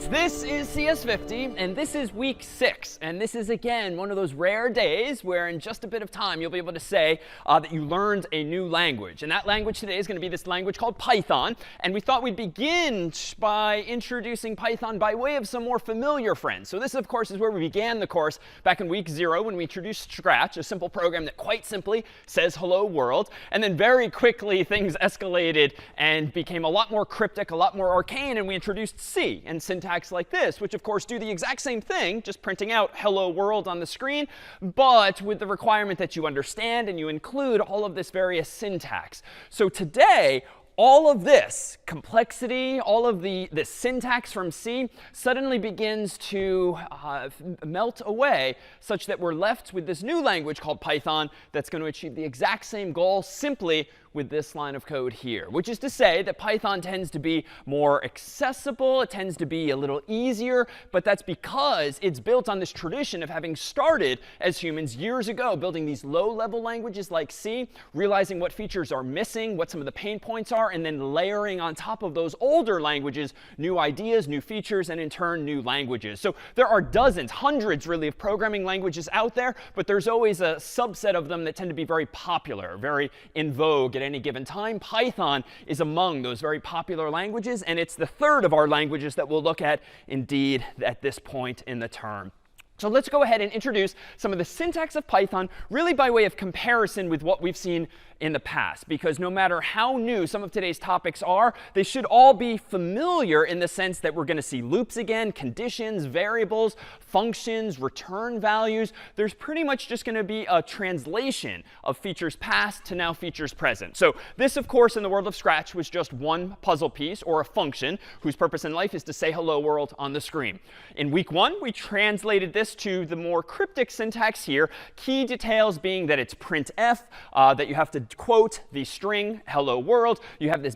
This is CS50, and this is week 6. And this is, again, one of those rare days where in just a bit of time you'll be able to say that you learned a new language. And that language today is going to be this language called Python. And we thought we'd begin by introducing Python by way of some more familiar friends. So this, of course, is where we began the course back in week 0 when we introduced Scratch, a simple program that quite simply says hello world. And then very quickly things escalated and became a lot more cryptic, a lot more arcane, and we introduced C and syntax like this, which of course do the exact same thing, just printing out hello world on the screen, but with the requirement that you understand and you include all of this various syntax. So today, all of this complexity, all of the syntax from C suddenly begins to melt away such that we're left with this new language called Python that's going to achieve the exact same goal simply with this line of code here, which is to say that Python tends to be more accessible. It tends to be a little easier. But that's because it's built on this tradition of having started as humans years ago, building these low-level languages like C, realizing what features are missing, what some of the pain points are, and then layering on top of those older languages new ideas, new features, and in turn, new languages. So there are dozens, hundreds really, of programming languages out there. But there's always a subset of them that tend to be very popular, very in vogue at any given time. Python is among those very popular languages, and it's the third of our languages that we'll look at indeed at this point in the term. So let's go ahead and introduce some of the syntax of Python really by way of comparison with what we've seen in the past. Because no matter how new some of today's topics are, they should all be familiar in the sense that we're going to see loops again, conditions, variables, functions, return values. There's pretty much just going to be a translation of features past to now features present. So this, of course, in the world of Scratch was just one puzzle piece or a function whose purpose in life is to say hello world on the screen. In week 1, we translated this to the more cryptic syntax here, key details being that it's printf, that you have to quote the string hello world. You have this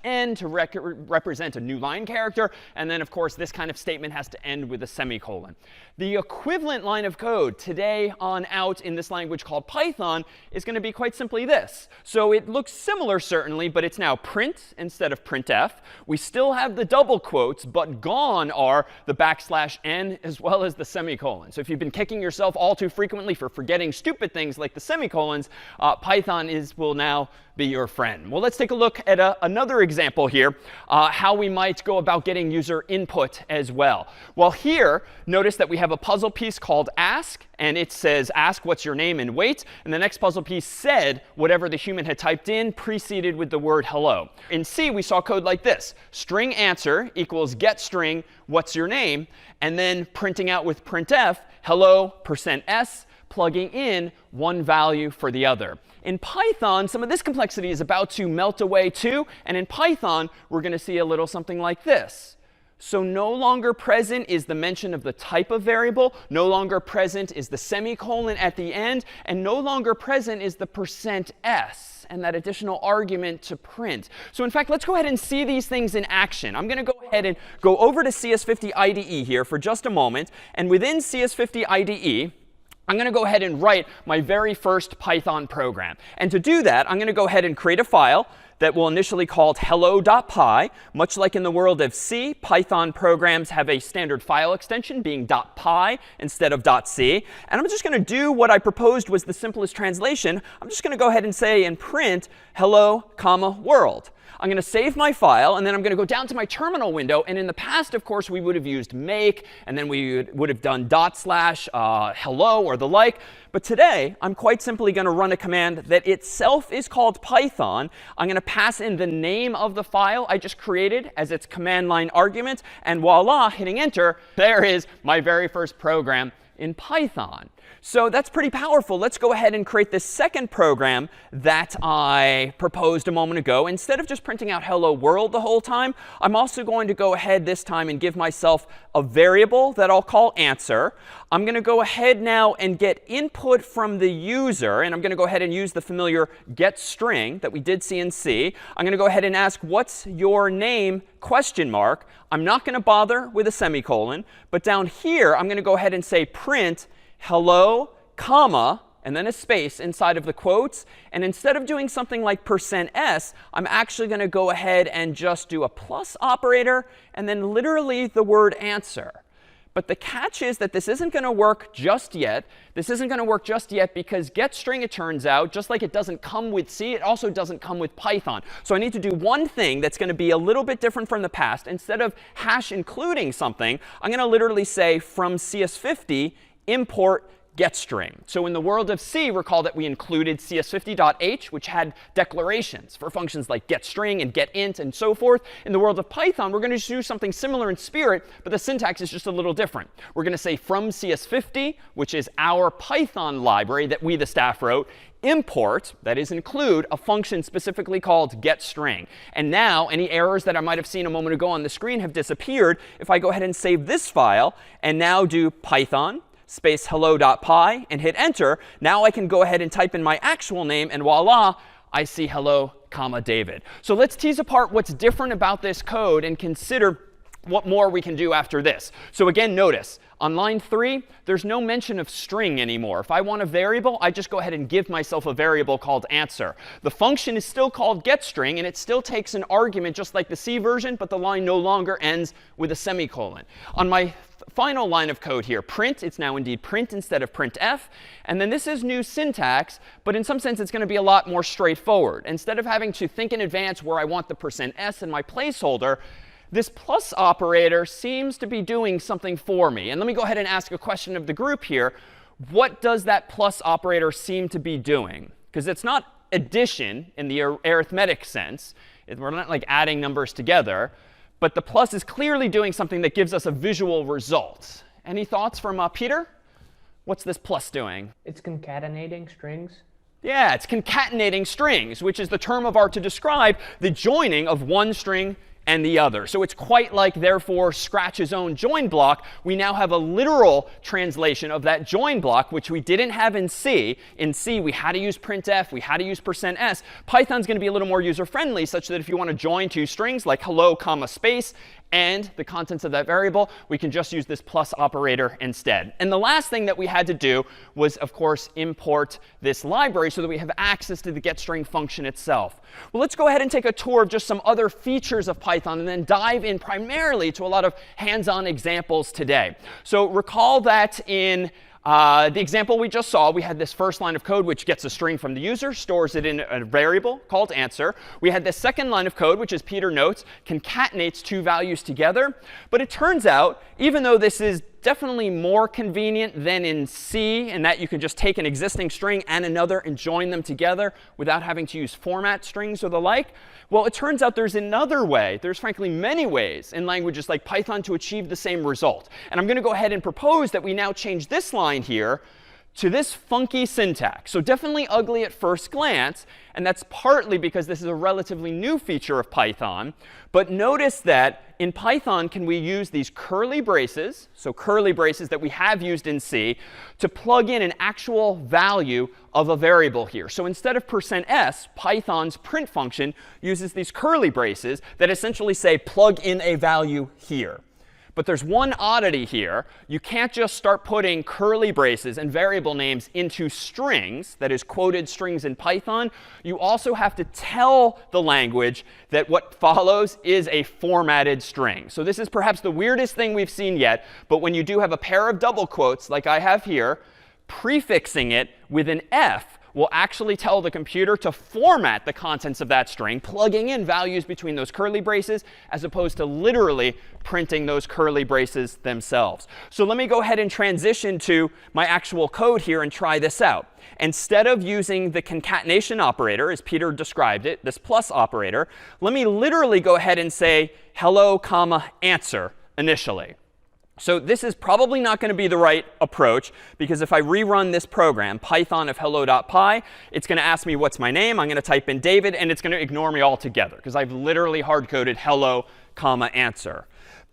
\n to represent a new line character. And then, of course, this kind of statement has to end with a semicolon. The equivalent line of code today on out in this language called Python is going to be quite simply this. So it looks similar, certainly, but it's now print instead of printf. We still have the double quotes, but gone are the \n as well as the semicolon. So if you've been kicking yourself all too frequently for forgetting stupid things like the semicolons, Python will now be your friend. Well, let's take a look at another example here, how we might go about getting user input as well. Well, here, notice that we have a puzzle piece called ask, and it says ask what's your name and wait. And the next puzzle piece said whatever the human had typed in, preceded with the word hello. In C, we saw code like this. String answer equals get string what's your name, and then printing out with printf hello %s, plugging in one value for the other. In Python, some of this complexity is about to melt away too. And in Python, we're going to see a little something like this. So no longer present is the mention of the type of variable. No longer present is the semicolon at the end. And no longer present is the %s and that additional argument to print. So in fact, let's go ahead and see these things in action. I'm going to go ahead and go over to CS50 IDE here for just a moment. And within CS50 IDE, I'm going to go ahead and write my very first Python program. And to do that, I'm going to go ahead and create a file that will initially called hello.py. Much like in the world of C, Python programs have a standard file extension being .py instead of .c. And I'm just going to do what I proposed was the simplest translation. I'm just going to go ahead and say and print hello, world. I'm going to save my file, and then I'm going to go down to my terminal window. And in the past, of course, we would have used make, and then we would have done /hello or the like. But today, I'm quite simply going to run a command that itself is called Python. I'm going to pass in the name of the file I just created as its command line argument. And voila, hitting enter, there is my very first program in Python. So that's pretty powerful. Let's go ahead and create this second program that I proposed a moment ago. Instead of just printing out hello world the whole time, I'm also going to go ahead this time and give myself a variable that I'll call answer. I'm going to go ahead now and get input from the user. And I'm going to go ahead and use the familiar get string that we did see in C. I'm going to go ahead and ask, what's your name? ? I'm not going to bother with a semicolon. But down here, I'm going to go ahead and say print hello, and then a space inside of the quotes. And instead of doing something like %s, I'm actually going to go ahead and just do a plus operator and then literally the word answer. But the catch is that this isn't going to work just yet. This isn't going to work just yet because getString, it turns out, just like it doesn't come with C, it also doesn't come with Python. So I need to do one thing that's going to be a little bit different from the past. Instead of hash including something, I'm going to literally say from CS50 import getString. So in the world of C, recall that we included cs50.h, which had declarations for functions like getString and getInt and so forth. In the world of Python, we're going to do something similar in spirit, but the syntax is just a little different. We're going to say from cs50, which is our Python library that we, the staff, wrote, import, that is include, a function specifically called getString. And now any errors that I might have seen a moment ago on the screen have disappeared if I go ahead and save this file and now do Python space hello.py and hit enter. Now I can go ahead and type in my actual name, and voila, I see hello, comma, David. So let's tease apart what's different about this code and consider what more we can do after this. So again, notice, on line 3, there's no mention of string anymore. If I want a variable, I just go ahead and give myself a variable called answer. The function is still called getString, and it still takes an argument just like the C version, but the line no longer ends with a semicolon. On my final line of code here, print, it's now indeed print instead of printf. And then this is new syntax, but in some sense it's going to be a lot more straightforward. Instead of having to think in advance where I want the %s in my placeholder, this plus operator seems to be doing something for me. And let me go ahead and ask a question of the group here. What does that plus operator seem to be doing? Because it's not addition in the arithmetic sense. We're not like adding numbers together. But the plus is clearly doing something that gives us a visual result. Any thoughts from Peter? What's this plus doing? It's concatenating strings. Yeah, it's concatenating strings, which is the term of art to describe the joining of one string and the other. So it's quite like, therefore, Scratch's own join block. We now have a literal translation of that join block, which we didn't have in C. In C, we had to use printf. We had to use %s. Python's going to be a little more user-friendly, such that if you want to join two strings, like hello, comma, space, and the contents of that variable, we can just use this plus operator instead. And the last thing that we had to do was, of course, import this library so that we have access to the getString function itself. Well, let's go ahead and take a tour of just some other features of Python and then dive in primarily to a lot of hands-on examples today. So recall that in the example we just saw, we had this first line of code which gets a string from the user, stores it in a variable called answer. We had this second line of code, which, as Peter notes, concatenates two values together. But it turns out, even though this is definitely more convenient than in C, in that you can just take an existing string and another and join them together without having to use format strings or the like, well, it turns out there's another way. There's frankly many ways in languages like Python to achieve the same result. And I'm going to go ahead and propose that we now change this line here to this funky syntax. So definitely ugly at first glance. And that's partly because this is a relatively new feature of Python. But notice that in Python, can we use these curly braces, so curly braces that we have used in C, to plug in an actual value of a variable here. So instead of %s, Python's print function uses these curly braces that essentially say plug in a value here. But there's one oddity here. You can't just start putting curly braces and variable names into strings, that is quoted strings in Python. You also have to tell the language that what follows is a formatted string. So this is perhaps the weirdest thing we've seen yet. But when you do have a pair of double quotes, like I have here, prefixing it with an F will actually tell the computer to format the contents of that string, plugging in values between those curly braces, as opposed to literally printing those curly braces themselves. So let me go ahead and transition to my actual code here and try this out. Instead of using the concatenation operator, as Peter described it, this plus operator, let me literally go ahead and say hello, comma, answer initially. So this is probably not going to be the right approach, because if I rerun this program, Python of hello.py, it's going to ask me what's my name. I'm going to type in David, and it's going to ignore me altogether, because I've literally hard-coded hello, comma, answer.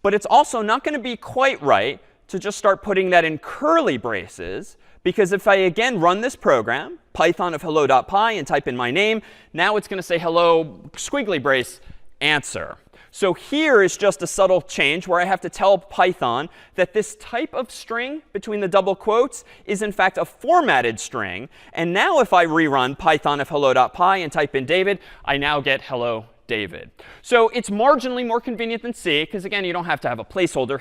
But it's also not going to be quite right to just start putting that in curly braces, because if I again run this program, Python of hello.py, and type in my name, now it's going to say hello, squiggly brace, answer. So here is just a subtle change where I have to tell Python that this type of string between the double quotes is in fact a formatted string. And now if I rerun python if hello.py and type in David, I now get hello David. So it's marginally more convenient than C, because again, you don't have to have a placeholder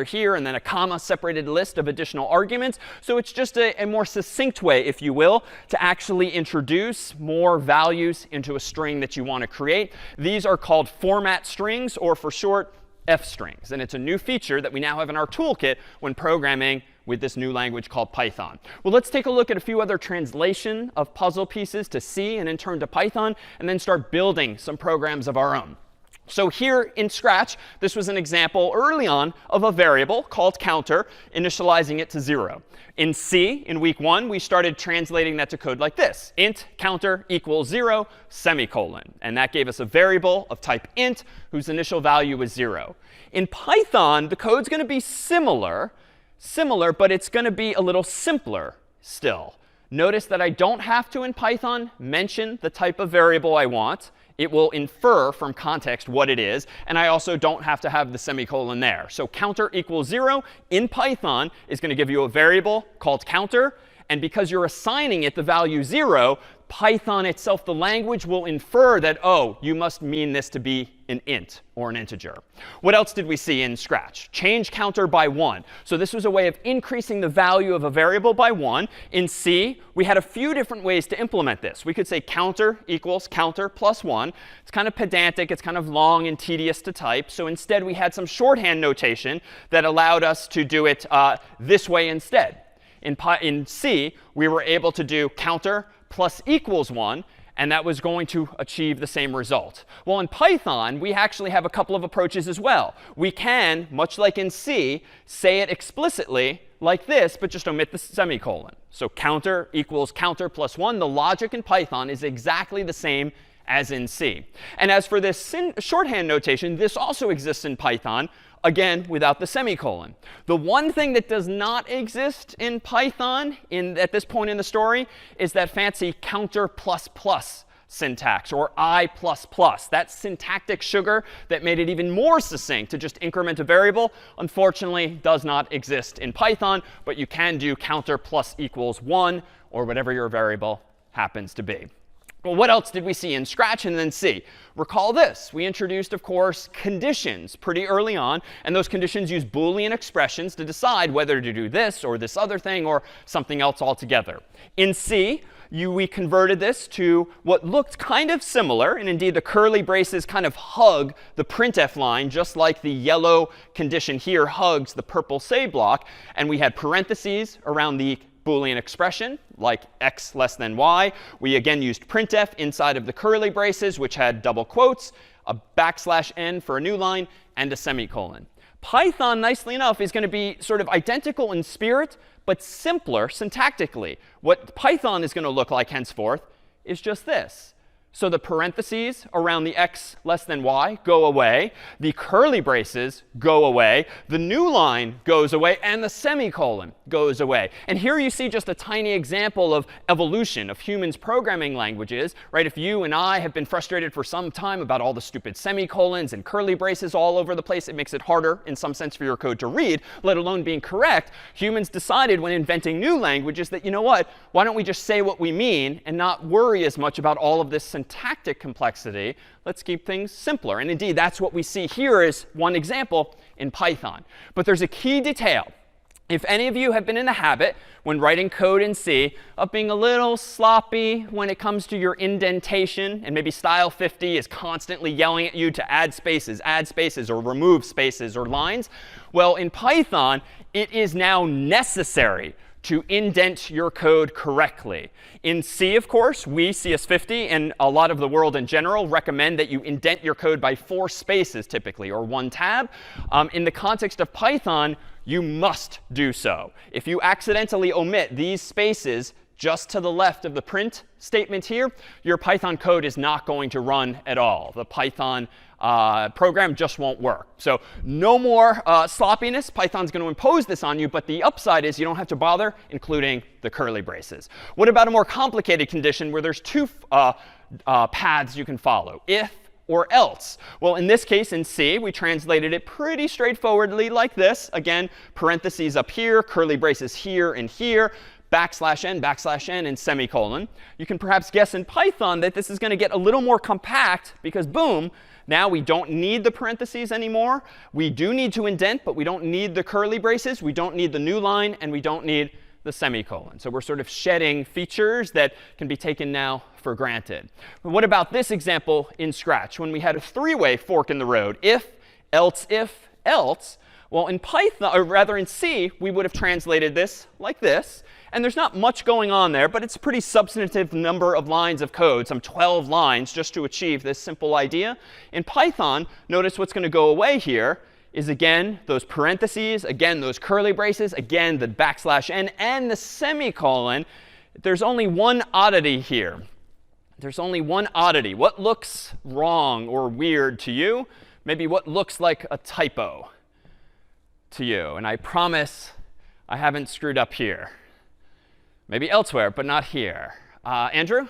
here, and then a comma separated list of additional arguments. So it's just a more succinct way, if you will, to actually introduce more values into a string that you want to create. These are called format strings, or for short, F strings. And it's a new feature that we now have in our toolkit when programming with this new language called Python. Well, let's take a look at a few other translation of puzzle pieces to C and in turn to Python, and then start building some programs of our own. So here in Scratch, this was an example early on of a variable called counter, initializing it to 0. In C, in week 1, we started translating that to code like this: int counter equals 0, semicolon. And that gave us a variable of type int whose initial value was 0. In Python, the code's going to be similar, but it's going to be a little simpler still. Notice that I don't have to, in Python, mention the type of variable I want. It will infer from context what it is. And I also don't have to have the semicolon there. So counter equals 0 in Python is going to give you a variable called counter. And because you're assigning it the value 0, Python itself, the language, will infer that, oh, you must mean this to be an int or an integer. What else did we see in Scratch? Change counter by 1. So this was a way of increasing the value of a variable by 1. In C, we had a few different ways to implement this. We could say counter equals counter plus 1. It's kind of pedantic. It's kind of long and tedious to type. So instead, we had some shorthand notation that allowed us to do it this way instead. In C, we were able to do counter plus equals 1, and that was going to achieve the same result. Well, in Python, we actually have a couple of approaches as well. We can, much like in C, say it explicitly like this, but just omit the semicolon. So counter equals counter plus 1. The logic in Python is exactly the same as in C. And as for this shorthand notation, this also exists in Python, again, without the semicolon. The one thing that does not exist in Python at this point in the story is that fancy counter plus plus syntax, or I++. That syntactic sugar that made it even more succinct to just increment a variable, unfortunately, does not exist in Python. But you can do counter plus equals 1, or whatever your variable happens to be. Well, what else did we see in Scratch and then C? Recall this. We introduced, of course, conditions pretty early on. And those conditions use Boolean expressions to decide whether to do this or this other thing or something else altogether. In C, we converted this to what looked kind of similar. And indeed, the curly braces kind of hug the printf line, just like the yellow condition here hugs the purple say block. And we had parentheses around the Boolean expression, like x less than y. We again used printf inside of the curly braces, which had double quotes, a \n for a new line, and a semicolon. Python, nicely enough, is going to be sort of identical in spirit, but simpler syntactically. What Python is going to look like henceforth is just this. So the parentheses around the x less than y go away. The curly braces go away. The new line goes away. And the semicolon goes away. And here you see just a tiny example of evolution of humans programming languages. Right? If you and I have been frustrated for some time about all the stupid semicolons and curly braces all over the place, it makes it harder in some sense for your code to read, let alone being correct. Humans decided when inventing new languages that, you know what, why don't we just say what we mean and not worry as much about all of this syntactic complexity. Let's keep things simpler. And indeed, that's what we see here as one example in Python. But there's a key detail. If any of you have been in the habit, when writing code in C, of being a little sloppy when it comes to your indentation, and maybe style 50 is constantly yelling at you to add spaces, or remove spaces or lines, well, in Python, it is now necessary to indent your code correctly. In C, of course, we, CS50, and a lot of the world in general, recommend that you indent your code by 4 spaces typically, or 1 tab. In the context of Python, you must do so. If you accidentally omit these spaces just to the left of the print statement here, your Python code is not going to run at all. The Python program just won't work. So no more sloppiness. Python's going to impose this on you. But the upside is you don't have to bother including the curly braces. What about a more complicated condition where there's 2 paths you can follow? If or else. Well, in this case, in C, we translated it pretty straightforwardly like this. Again, parentheses up here, curly braces here and here, backslash n, and semicolon. You can perhaps guess in Python that this is going to get a little more compact because, boom, now we don't need the parentheses anymore. We do need to indent, but we don't need the curly braces. We don't need the new line, and we don't need the semicolon. So we're sort of shedding features that can be taken now for granted. But what about this example in Scratch when we had a three-way fork in the road? If, else. Well, in Python, or rather in C, we would have translated this like this. And there's not much going on there, but it's a pretty substantive number of lines of code, some 12 lines just to achieve this simple idea. In Python, notice what's going to go away here is, again, those parentheses, again, those curly braces, again, the backslash n, and the semicolon. There's only one oddity here. There's only one oddity. What looks wrong or weird to you? Maybe what looks like a typo to you. And I promise I haven't screwed up here. Maybe elsewhere, but not here. Andrew?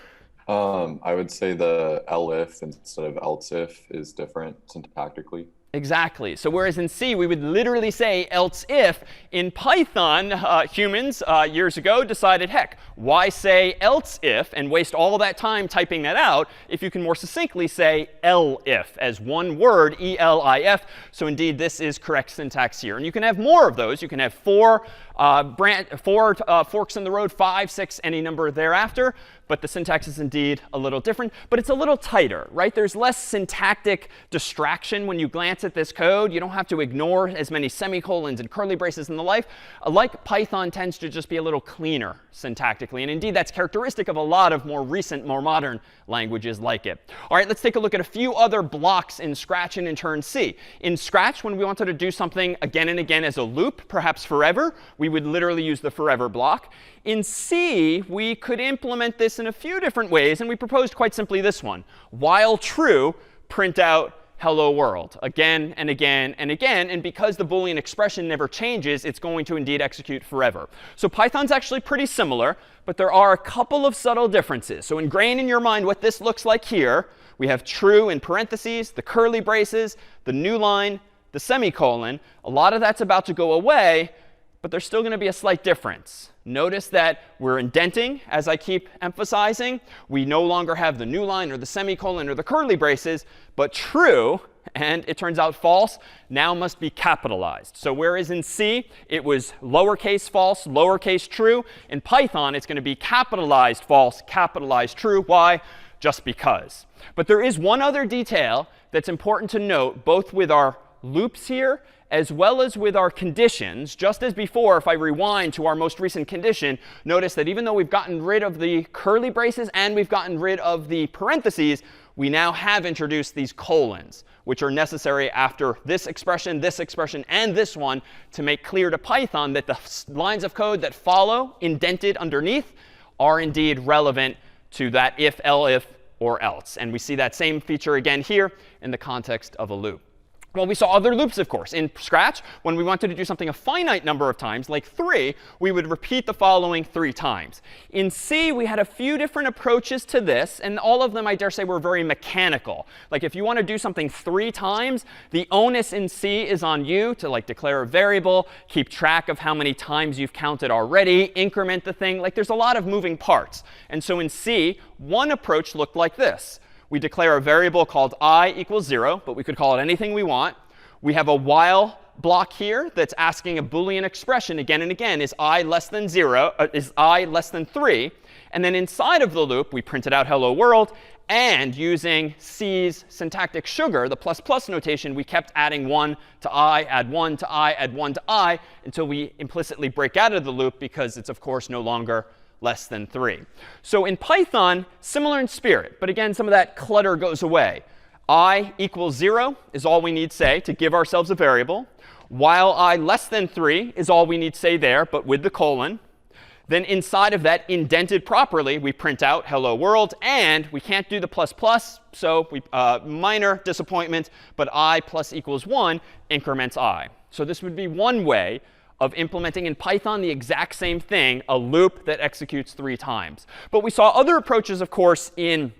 I would say the elif instead of else if is different syntactically. Exactly. So whereas in C, we would literally say else if, in Python, humans years ago decided, heck, why say else if and waste all that time typing that out if you can more succinctly say elif as one word, E-L-I-F. So indeed, this is correct syntax here. And you can have more of those. You can have four forks in the road, 5, 6, any number thereafter. But the syntax is indeed a little different. But it's a little tighter, right? There's less syntactic distraction when you glance at this code. You don't have to ignore as many semicolons and curly braces and the like Python tends to just be a little cleaner syntactically. And indeed, that's characteristic of a lot of more recent, more modern languages like it. All right, let's take a look at a few other blocks in Scratch and in turn C. In Scratch, when we wanted to do something again and again as a loop, perhaps forever, we would literally use the forever block. In C, we could implement this in a few different ways, and we proposed quite simply this one. While true, print out hello world again and again and again. And because the Boolean expression never changes, it's going to indeed execute forever. So Python's actually pretty similar, but there are a couple of subtle differences. So ingrain in your mind what this looks like here. We have true in parentheses, the curly braces, the new line, the semicolon. A lot of that's about to go away, but there's still going to be a slight difference. Notice that we're indenting, as I keep emphasizing. We no longer have the new line or the semicolon or the curly braces, but true, and it turns out false, now must be capitalized. So whereas in C, it was lowercase false, lowercase true, in Python, it's going to be capitalized false, capitalized true. Why? Just because. But there is one other detail that's important to note, both with our loops here as well as with our conditions. Just as before, if I rewind to our most recent condition, notice that even though we've gotten rid of the curly braces and we've gotten rid of the parentheses, we now have introduced these colons, which are necessary after this expression, and this one to make clear to Python that the lines of code that follow, indented underneath, are indeed relevant to that if, elif, or else. And we see that same feature again here in the context of a loop. Well, we saw other loops, of course. In Scratch, when we wanted to do something a finite number of times, like 3, we would repeat the following 3 times. In C, we had a few different approaches to this, and all of them, I dare say, were very mechanical. Like if you want to do something 3 times, the onus in C is on you to declare a variable, keep track of how many times you've counted already, increment the thing. There's a lot of moving parts. And so in C, one approach looked like this. We declare a variable called I equals 0, but we could call it anything we want. We have a while block here that's asking a Boolean expression again and again. Is I less than 0? Is I less than 3? And then inside of the loop, we printed out hello world. And using C's syntactic sugar, the plus plus notation, we kept adding 1 to I, add 1 to I, add 1 to I, until we implicitly break out of the loop because it's, of course, no longer less than 3. So in Python, similar in spirit. But again, some of that clutter goes away. I equals 0 is all we need say to give ourselves a variable. While I less than 3 is all we need say there, but with the colon. Then inside of that, indented properly, we print out hello world. And we can't do the plus plus, so minor disappointment. But I plus equals 1 increments I. So this would be one way of implementing in Python the exact same thing, a loop that executes 3 times. But we saw other approaches, of course, in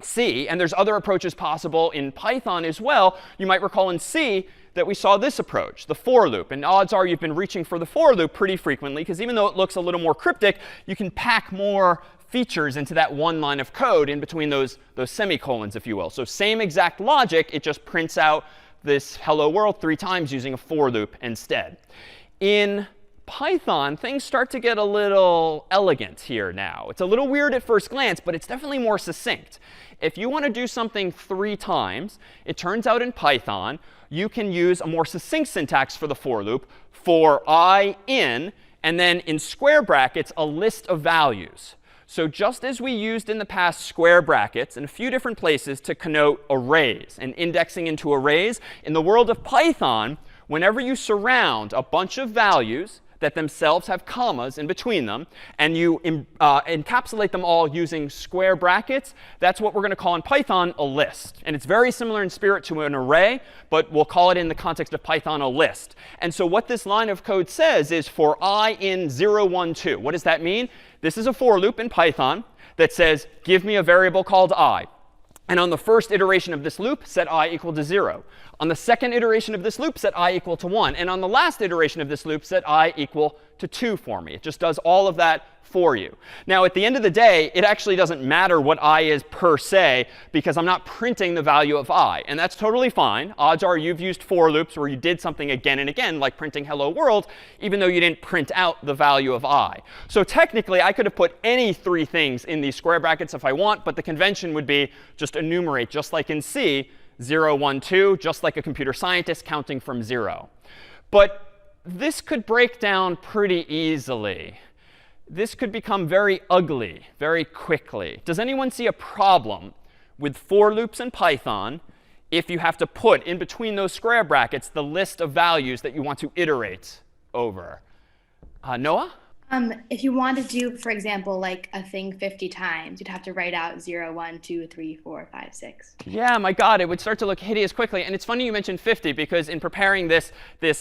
C, and there's other approaches possible in Python as well. You might recall in C that we saw this approach, the for loop. And odds are you've been reaching for the for loop pretty frequently, because even though it looks a little more cryptic, you can pack more features into that one line of code in between those semicolons, if you will. So same exact logic, it just prints out this hello world 3 times using a for loop instead. In Python, things start to get a little elegant here now. It's a little weird at first glance, but it's definitely more succinct. If you want to do something 3 times, it turns out in Python, you can use a more succinct syntax for the for loop, for I in, and then in square brackets, a list of values. So just as we used in the past square brackets in a few different places to connote arrays and indexing into arrays, in the world of Python, whenever you surround a bunch of values that themselves have commas in between them, and you encapsulate them all using square brackets, that's what we're going to call in Python a list. And it's very similar in spirit to an array, but we'll call it in the context of Python a list. And so what this line of code says is for I in 0, 1, 2. What does that mean? This is a for loop in Python that says, give me a variable called I. And on the first iteration of this loop, set I equal to 0. On the second iteration of this loop, set I equal to 1. And on the last iteration of this loop, set I equal to 2 for me. It just does all of that for you. Now, at the end of the day, it actually doesn't matter what I is per se, because I'm not printing the value of I. And that's totally fine. Odds are you've used for loops where you did something again and again, like printing hello world, even though you didn't print out the value of I. So technically, I could have put any 3 things in these square brackets if I want, but the convention would be just enumerate, just like in C, 0, 1, 2, just like a computer scientist counting from 0. But this could break down pretty easily. This could become very ugly very quickly. Does anyone see a problem with for loops in Python if you have to put in between those square brackets the list of values that you want to iterate over? Noah? If you want to do, for example, like a thing 50 times, you'd have to write out 0, 1, 2, 3, 4, 5, 6. Yeah, my God, it would start to look hideous quickly. And it's funny you mentioned 50, because in preparing this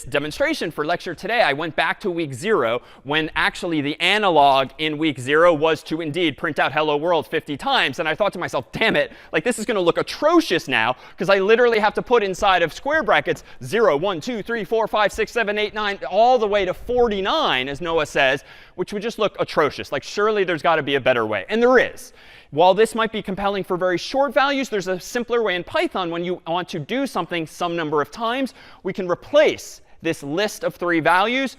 demonstration for lecture today, I went back to week 0 when actually the analog in week 0 was to indeed print out hello world 50 times. And I thought to myself, damn it, like this is going to look atrocious now, because I literally have to put inside of square brackets 0, 1, 2, 3, 4, 5, 6, 7, 8, 9, all the way to 49, as Noah says, which would just look atrocious. Like, surely there's got to be a better way. And there is. While this might be compelling for very short values, there's a simpler way in Python. When you want to do something some number of times, we can replace this list of 3 values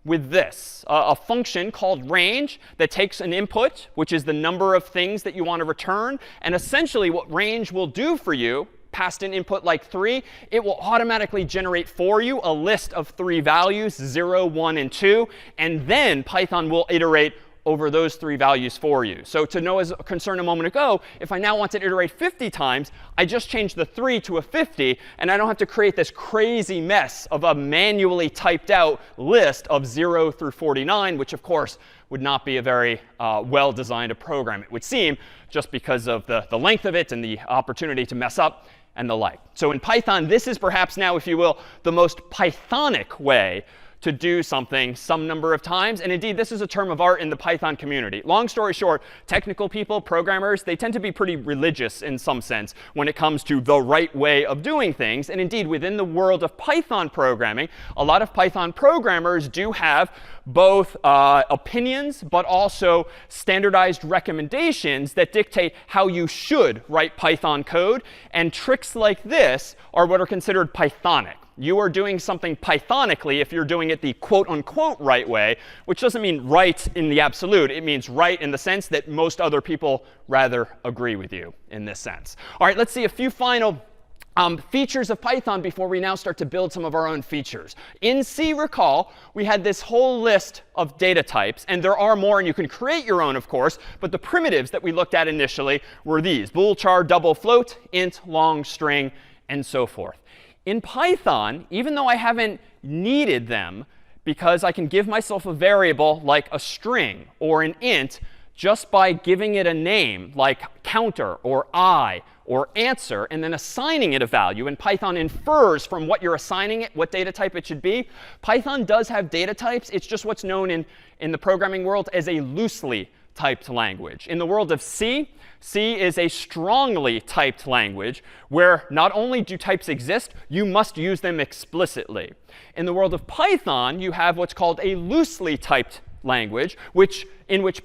with this, a function called range that takes an input, which is the number of things that you want to return. And essentially what range will do for you, passed an input like 3, it will automatically generate for you a list of 3 values, 0, 1, and 2. And then Python will iterate over those 3 values for you. So to Noah's concern a moment ago, if I now want to iterate 50 times, I just change the 3 to a 50, and I don't have to create this crazy mess of a manually typed out list of 0 through 49, which of course would not be a very well-designed program, it would seem, just because of the length of it and the opportunity to mess up and the like. So in Python, this is perhaps now, if you will, the most Pythonic way to do something some number of times. And indeed, this is a term of art in the Python community. Long story short, technical people, programmers, they tend to be pretty religious in some sense when it comes to the right way of doing things. And indeed, within the world of Python programming, a lot of Python programmers do have both opinions, but also standardized recommendations that dictate how you should write Python code. And tricks like this are what are considered Pythonic. You are doing something Pythonically if you're doing it the quote unquote right way, which doesn't mean right in the absolute. It means right in the sense that most other people rather agree with you in this sense. All right, let's see a few final features of Python before we now start to build some of our own features. In C, recall, we had this whole list of data types. And there are more, and you can create your own, of course. But the primitives that we looked at initially were these: bool, char, double, float, int, long, string, and so forth. In Python, even though I haven't needed them, because I can give myself a variable like a string or an int just by giving it a name like counter or I or answer, and then assigning it a value. And Python infers from what you're assigning it what data type it should be. Python does have data types. It's just what's known in the programming world as a loosely typed language. In the world of C, C is a strongly typed language where not only do types exist, you must use them explicitly. In the world of Python, you have what's called a loosely typed language, in which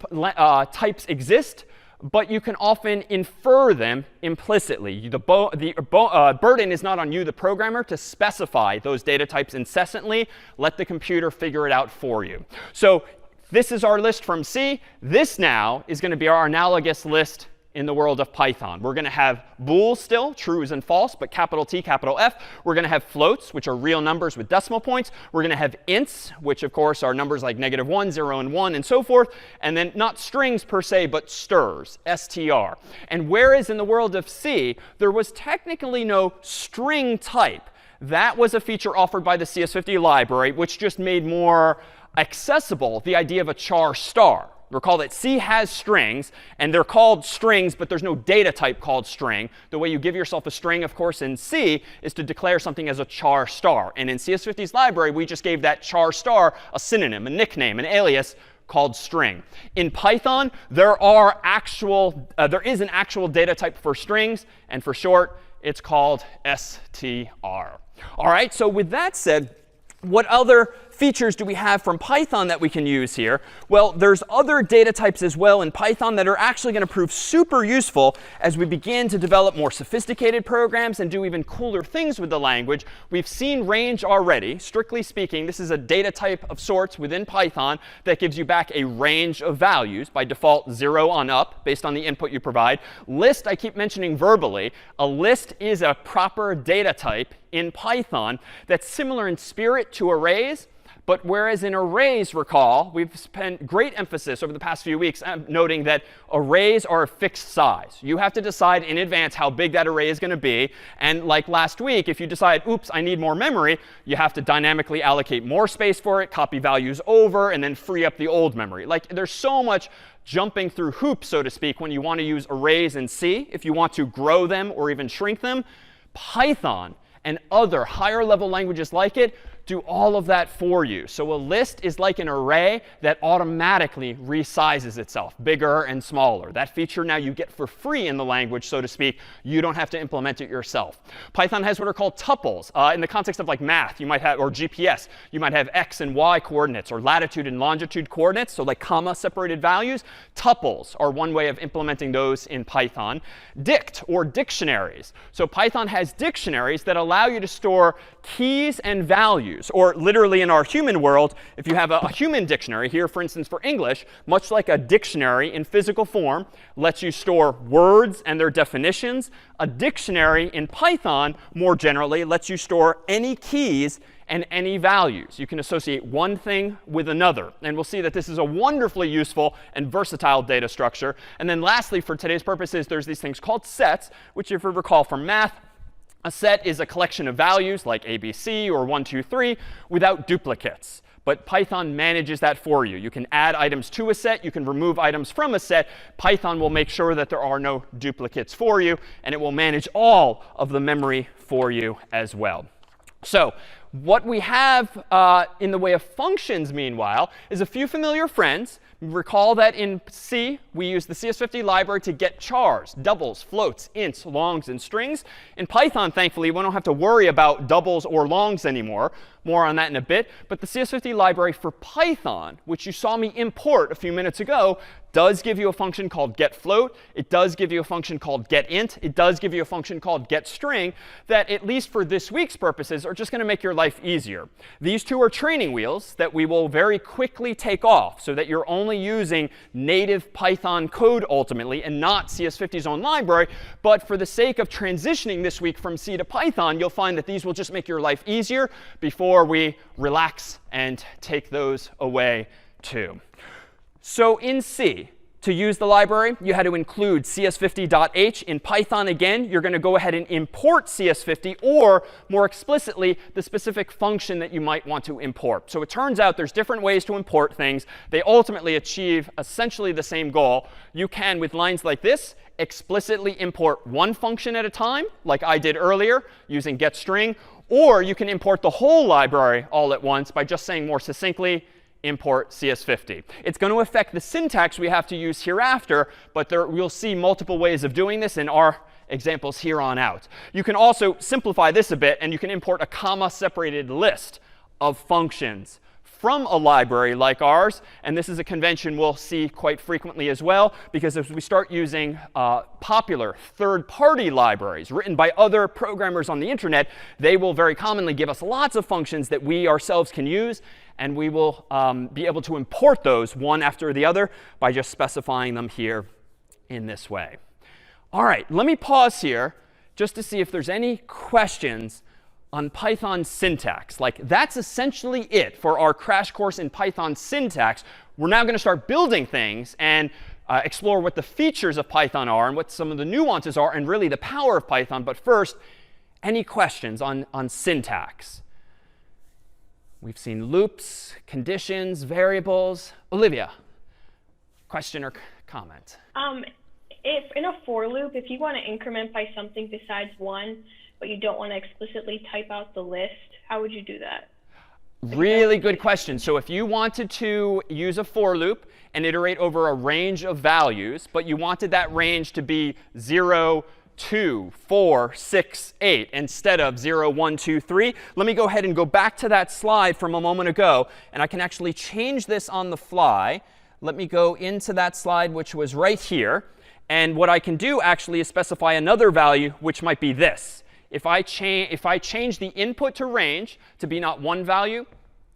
types exist, but you can often infer them implicitly. The burden is not on you, the programmer, to specify those data types incessantly. Let the computer figure it out for you. So this is our list from C. This now is going to be our analogous list in the world of Python. We're going to have bools still, trues and false, but capital T, capital F. We're going to have floats, which are real numbers with decimal points. We're going to have ints, which of course are numbers like -1, 0, and 1, and so forth. And then not strings per se, but strs, str. And whereas in the world of C, there was technically no string type, that was a feature offered by the CS50 library, which just made more accessible the idea of a char star. Recall that C has strings, and they're called strings, but there's no data type called string. The way you give yourself a string, of course, in C is to declare something as a char star. And in CS50's library, we just gave that char star a synonym, a nickname, an alias called string. In Python, there is an actual data type for strings, and for short, it's called str. All right, so with that said, what other features do we have from Python that we can use here? Well, there's other data types as well in Python that are actually going to prove super useful as we begin to develop more sophisticated programs and do even cooler things with the language. We've seen range already. Strictly speaking, this is a data type of sorts within Python that gives you back a range of values, by default 0 on up, based on the input you provide. List, I keep mentioning verbally. A list is a proper data type in Python that's similar in spirit to arrays. But whereas in arrays, recall, we've spent great emphasis over the past few weeks noting that arrays are a fixed size. You have to decide in advance how big that array is going to be. And like last week, if you decide, oops, I need more memory, you have to dynamically allocate more space for it, copy values over, and then free up the old memory. Like, there's so much jumping through hoops, so to speak, when you want to use arrays in C, if you want to grow them or even shrink them. Python and other higher level languages like it do all of that for you. So a list is like an array that automatically resizes itself, bigger and smaller. That feature now you get for free in the language, so to speak. You don't have to implement it yourself. Python has what are called tuples. In the context of like math, you might have, or GPS, you might have x and y coordinates, or latitude and longitude coordinates, so like comma separated values. Tuples are one way of implementing those in Python. Dict, or dictionaries. So Python has dictionaries that allow you to store keys and values. Or literally in our human world, if you have a human dictionary here, for instance, for English, much like a dictionary in physical form lets you store words and their definitions, a dictionary in Python, more generally, lets you store any keys and any values. You can associate one thing with another. And we'll see that this is a wonderfully useful and versatile data structure. And then lastly, for today's purposes, there's these things called sets, which if you recall from math, a set is a collection of values like ABC or 1, 2, 3 without duplicates. But Python manages that for you. You can add items to a set. You can remove items from a set. Python will make sure that there are no duplicates for you. And it will manage all of the memory for you as well. So what we have in the way of functions, meanwhile, is a few familiar friends. Recall that in C, we use the CS50 library to get chars, doubles, floats, ints, longs, and strings. In Python, thankfully, we don't have to worry about doubles or longs anymore. More on that in a bit. But the CS50 library for Python, which you saw me import a few minutes ago, does give you a function called getFloat. It does give you a function called getInt. It does give you a function called getString that, at least for this week's purposes, are just going to make your life easier. These two are training wheels that we will very quickly take off so that you're only using native Python code ultimately and not CS50's own library. But for the sake of transitioning this week from C to Python, you'll find that these will just make your life easier before we relax and take those away too. So in C, to use the library, you had to include cs50.h. In Python, again, you're going to go ahead and import cs50, or more explicitly, the specific function that you might want to import. So it turns out there's different ways to import things. They ultimately achieve essentially the same goal. You can, with lines like this, explicitly import one function at a time, like I did earlier using getString. Or you can import the whole library all at once by just saying more succinctly, import CS50. It's going to affect the syntax we have to use hereafter, but we'll see multiple ways of doing this in our examples here on out. You can also simplify this a bit, and you can import a comma-separated list of functions from a library like ours. And this is a convention we'll see quite frequently as well, because as we start using popular third-party libraries written by other programmers on the internet, they will very commonly give us lots of functions that we ourselves can use. And we will be able to import those one after the other by just specifying them here in this way. All right, let me pause here just to see if there's any questions on Python syntax. Like, that's essentially it for our crash course in Python syntax. We're now going to start building things and explore what the features of Python are and what some of the nuances are and really the power of Python. But first, any questions on syntax? We've seen loops, conditions, variables. Olivia, question or comment? If in a for loop, if you want to increment by something besides 1, but you don't want to explicitly type out the list, how would you do that? Really good question. So if you wanted to use a for loop and iterate over a range of values, but you wanted that range to be 0, 2, 4, 6, 8 instead of 0, 1, 2, 3, let me go ahead and go back to that slide from a moment ago, and I can actually change this on the fly. Let me go into that slide, which was right here. And what I can do actually is specify another value, which might be this. If I change the input to range to be not 1 value,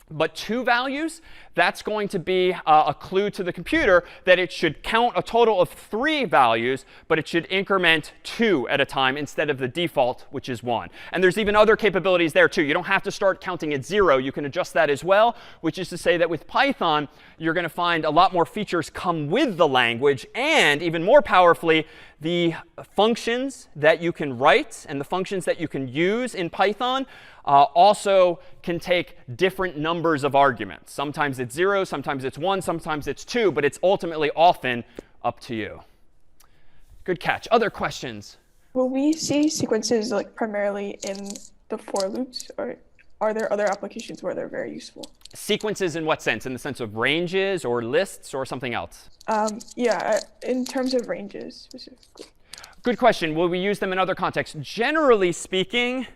but 2 values, that's going to be a clue to the computer that it should count a total of 3 values, but it should increment 2 at a time instead of the default, which is 1. And there's even other capabilities there, too. You don't have to start counting at 0. You can adjust that as well, which is to say that with Python, you're going to find a lot more features come with the language. And even more powerfully, the functions that you can write and the functions that you can use in Python also can take different numbers of arguments. Sometimes it's 0, sometimes it's 1, sometimes it's 2, but it's ultimately often up to you. Good catch. Other questions? Will we see sequences like primarily in the for loops, or are there other applications where they're very useful? Sequences in what sense? In the sense of ranges or lists or something else? Yeah, in terms of ranges specifically. Good question. Will we use them in other contexts? Generally speaking,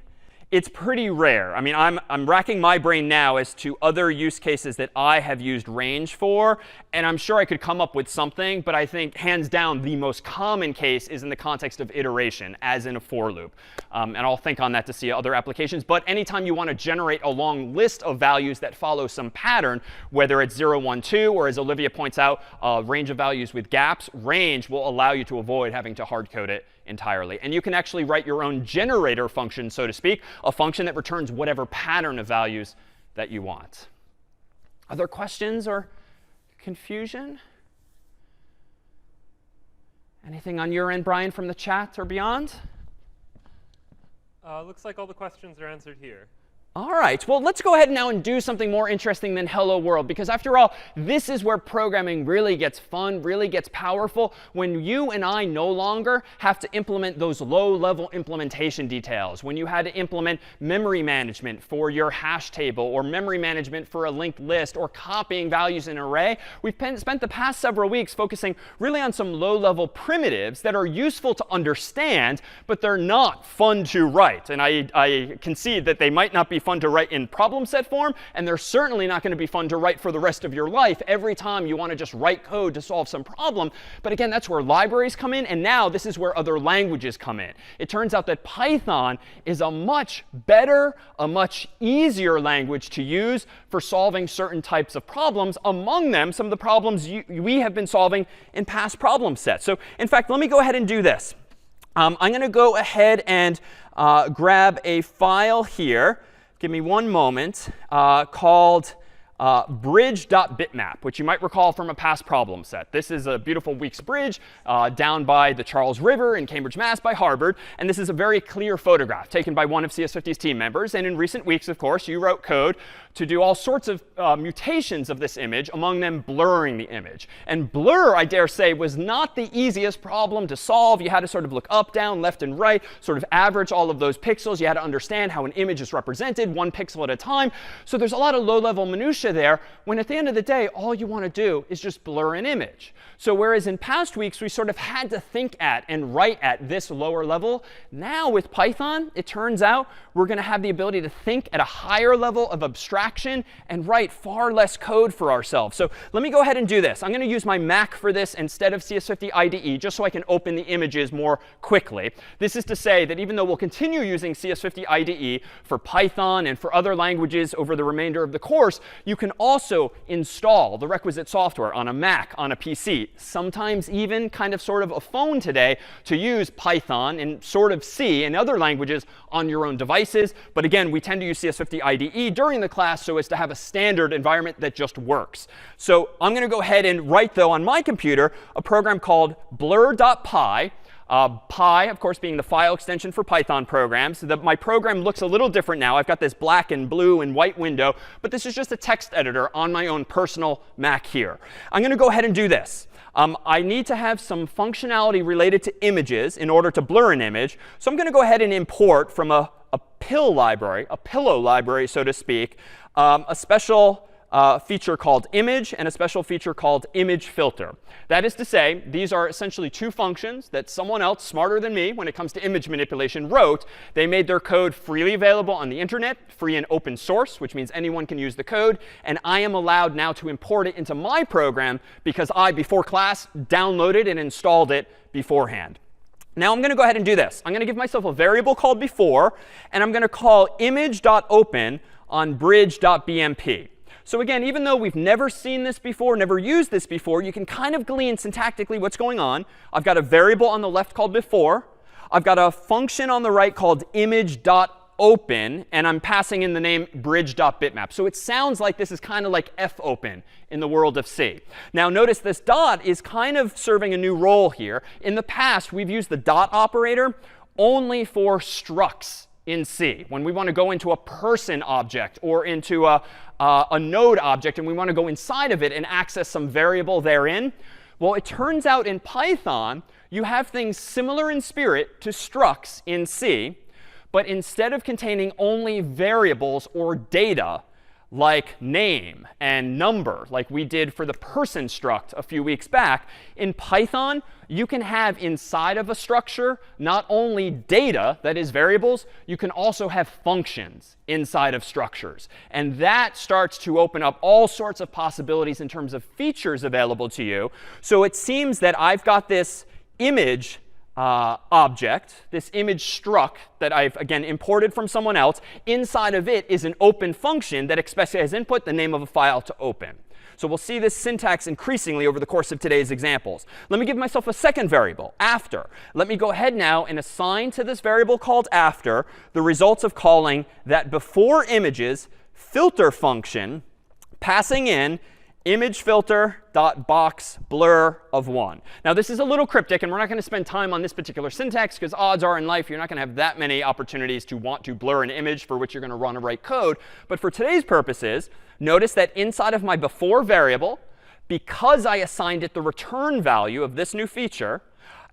it's pretty rare. I mean, I'm racking my brain now as to other use cases that I have used range for. And I'm sure I could come up with something. But I think, hands down, the most common case is in the context of iteration, as in a for loop. And I'll think on that to see other applications. But anytime you want to generate a long list of values that follow some pattern, whether it's 0, 1, 2, or as Olivia points out, a range of values with gaps, range will allow you to avoid having to hard code it entirely. And you can actually write your own generator function, so to speak, a function that returns whatever pattern of values that you want. Other questions or confusion? Anything on your end, Brian, from the chat or beyond? Looks like all the questions are answered here. All right, well, let's go ahead now and do something more interesting than hello world, because after all, this is where programming really gets fun, really gets powerful, when you and I no longer have to implement those low-level implementation details. When you had to implement memory management for your hash table, or memory management for a linked list, or copying values in an array, we've spent the past several weeks focusing really on some low-level primitives that are useful to understand, but they're not fun to write. And I concede that they might not be fun to write in problem set form, and they're certainly not going to be fun to write for the rest of your life every time you want to just write code to solve some problem. But again, that's where libraries come in, and now this is where other languages come in. It turns out that Python is a much better, a much easier language to use for solving certain types of problems, among them some of the problems we have been solving in past problem sets. So in fact, let me go ahead and do this. I'm going to go ahead and grab a file here. Give me one moment, called bridge.bitmap, which you might recall from a past problem set. This is a beautiful Weeks bridge down by the Charles River in Cambridge, Mass. By Harvard. And this is a very clear photograph taken by one of CS50's team members. And in recent weeks, of course, you wrote code to do all sorts of mutations of this image, among them blurring the image. And blur, I dare say, was not the easiest problem to solve. You had to sort of look up, down, left, and right, sort of average all of those pixels. You had to understand how an image is represented, one pixel at a time. So there's a lot of low-level minutiae minutia there, when at the end of the day, all you want to do is just blur an image. So whereas in past weeks, we sort of had to think at and write at this lower level, now with Python, it turns out we're going to have the ability to think at a higher level of abstraction and write far less code for ourselves. So let me go ahead and do this. I'm going to use my Mac for this instead of CS50 IDE, just so I can open the images more quickly. This is to say that even though we'll continue using CS50 IDE for Python and for other languages over the remainder of the course, you can also install the requisite software on a Mac, on a PC, sometimes even kind of sort of a phone today to use Python and sort of C and other languages on your own devices. But again, we tend to use CS50 IDE during the class so as to have a standard environment that just works. So I'm going to go ahead and write, though, on my computer a program called blur.py. Py, of course, being the file extension for Python programs. So my program looks a little different now. I've got this black and blue and white window, but this is just a text editor on my own personal Mac here. I'm going to go ahead and do this. I need to have some functionality related to images in order to blur an image. So I'm going to go ahead and import from a pillow library, so to speak, a special feature called image and a special feature called image filter. That is to say, these are essentially two functions that someone else smarter than me when it comes to image manipulation wrote. They made their code freely available on the internet, free and open source, which means anyone can use the code. And I am allowed now to import it into my program because I, before class, downloaded and installed it beforehand. Now I'm going to go ahead and do this. I'm going to give myself a variable called before, and I'm going to call image.open on bridge.bmp. So again, even though we've never seen this before, never used this before, you can kind of glean syntactically what's going on. I've got a variable on the left called before. I've got a function on the right called image.open, and I'm passing in the name bridge.bitmap. So it sounds like this is kind of like fopen in the world of C. Now notice this dot is kind of serving a new role here. In the past, we've used the dot operator only for structs in C. When we want to go into a person object or into a node object and we want to go inside of it and access some variable therein, well, it turns out in Python, you have things similar in spirit to structs in C. But instead of containing only variables or data, like name and number, like we did for the person struct a few weeks back, in Python, you can have inside of a structure not only data, that is variables, you can also have functions inside of structures. And that starts to open up all sorts of possibilities in terms of features available to you. So it seems that I've got this image object, this image struct that I've, again, imported from someone else. Inside of it is an open function that expects as input the name of a file to open. So we'll see this syntax increasingly over the course of today's examples. Let me give myself a second variable, after. Let me go ahead now and assign to this variable called after the results of calling that before images filter function, passing in image filter.box blur of 1. Now this is a little cryptic, and we're not going to spend time on this particular syntax because odds are in life you're not going to have that many opportunities to want to blur an image for which you're going to run or write code. But for today's purposes, notice that inside of my before variable, because I assigned it the return value of this new feature,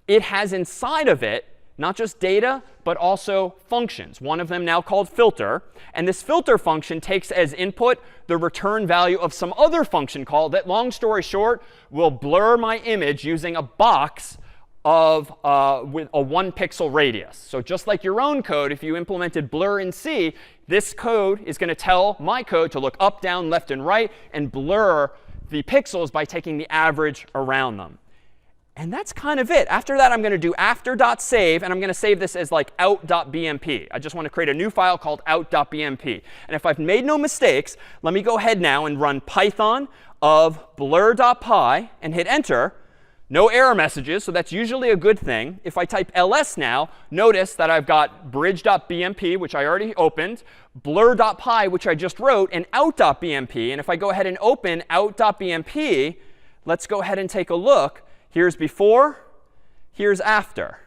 it has inside of it not just data, but also functions, one of them now called filter. And this filter function takes as input the return value of some other function call that, long story short, will blur my image using a box of with a 1 pixel radius. So just like your own code, if you implemented blur in C, this code is going to tell my code to look up, down, left, and right and blur the pixels by taking the average around them. And that's kind of it. After that, I'm going to do after.save, and I'm going to save this as like out.bmp. I just want to create a new file called out.bmp. And if I've made no mistakes, let me go ahead now and run Python of blur.py and hit enter. No error messages, so that's usually a good thing. If I type ls now, notice that I've got bridge.bmp, which I already opened, blur.py, which I just wrote, and out.bmp. And if I go ahead and open out.bmp, let's go ahead and take a look. Here's before, here's after.